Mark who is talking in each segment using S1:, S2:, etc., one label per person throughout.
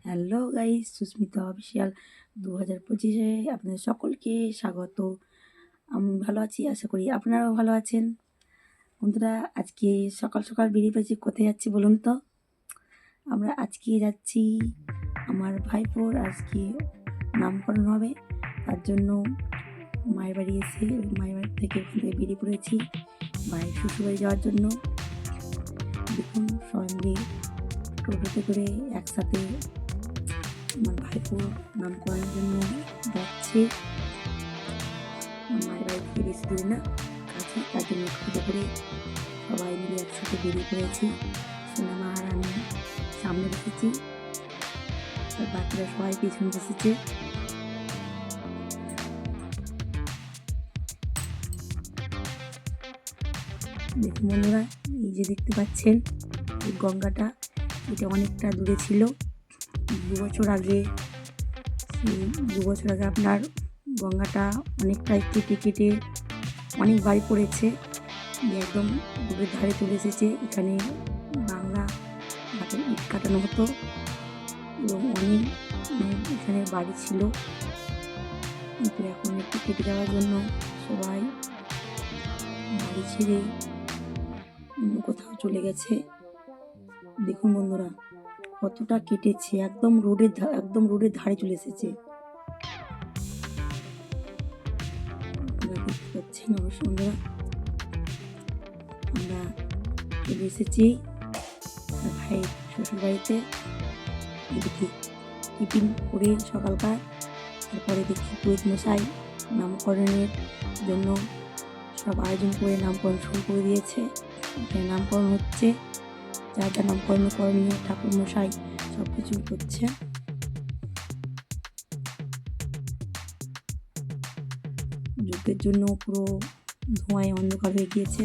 S1: Hello guys, Susmita official 2025-এ আপনাদের সকলকে স্বাগত। আমি ভালো আছি, আশা করি আপনারাও ভালো আছেন। বন্ধুরা, আজকে সকাল সকাল বেরিয়ে পড়েছি। কোথায় যাচ্ছি বলুন তো? আমরা আজকে যাচ্ছি, আমার ভাইপোর আজকে নামকরণ হবে, তার জন্য মায়ের বাড়ি এসে মায়ের বাড়ি থেকে ওখান থেকে বেরিয়ে পড়েছি ভাইয়ের শ্বশুরবাড়ি যাওয়ার জন্য। দেখুন, সবাই মিলে টোটোতে করে একসাথে আমার ভাইপো নামকরণের জন্য যাচ্ছে। মায়ের বাড়ি থেকে বেশি দূরে না, কাছে, তার জন্য টোটো করে সবাই মিলে একসাথে বেরিয়ে পড়েছি। সোনামা আর আমি সামনে বসেছি, আর বাকিরা সবাই পেছনে বসেছে। দেখুন বন্ধুরা, এই যে দেখতে পাচ্ছেন এই গঙ্গাটা, এটা অনেকটা দূরে ছিল। 2 বছর আগে আপনার গঙ্গাটা অনেকটা কেটে কেটে অনেক বাড়ি পড়েছে, একদম দূরের ধারে চলে এসেছে। এখানে বাংলা হাতের ইট কাটানো হতো এবং অনেক এখানে বাড়ি ছিল, কিন্তু এখন একটু কেটে যাওয়ার জন্য সবাই বাড়ি ছেড়ে অন্য কোথাও চলে গেছে। দেখুন বন্ধুরা, কতটা কেটেছে, একদম রোডের ধারে চলে এসেছে। দেখতে পাচ্ছেন অবশ্য বন্ধুরা, আমরা চলে এসেছি ভাইয়ের শ্বশুর বাড়িতে। এদিকে টিফিন করে সকালকার, তারপরে দেখি পুরোহিত মশাই নামকরণের জন্য সব আয়োজন করে নামকরণ শুরু করে দিয়েছে। এখানে নামকরণ হচ্ছে, যা যা নামকরণ করণীয় ঠাকুর মশাই সব কিছু করছে। যুদ্ধের জন্য পুরো ধোঁয়ায় অন্ধকার হয়ে গিয়েছে।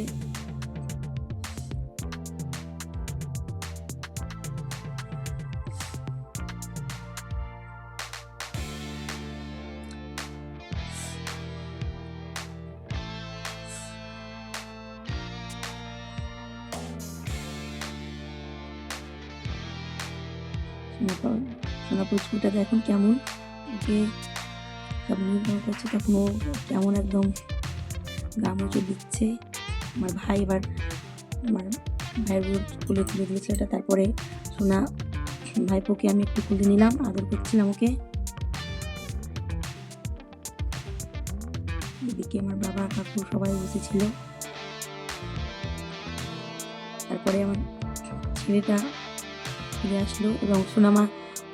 S1: সোনাপুর স্কুলটা দেখুন কেমন, ওকে সব নির্ভর করছে, তখন ও কেমন একদম গা মুছে দিচ্ছে। আমার ভাই এবার আমার ভাইয়ের কোলে তুলে দিয়েছে এটা, তারপরে সোনা ভাইপোকে আমি একটু তুলে নিলাম, আদর করছিলাম ওকে। এদিকে আমার বাবা কাকু সবাই বসেছিল। তারপরে আমার ছেলেটা ফিরে আসলো এবং সোনামা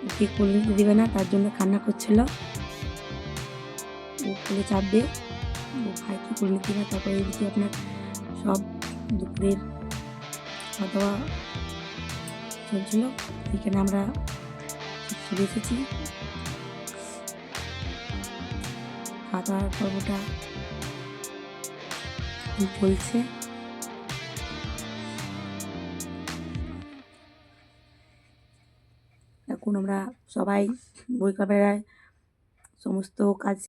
S1: ওকে কোলে নিতে দেবে না, তার জন্য কান্না করছিল। ও কোলে চাপবে, ও ভাইকে কোলে নিতে দেবে। তারপরে এদিকে আপনার সব দুপুরের খাওয়া দাওয়া চলছিল। এখানে আমরা চলে এসেছি, খাওয়া দাওয়ার পর্বটা চলছে। এখন আমরা সবাই বই কামেরায় সমস্ত কাজ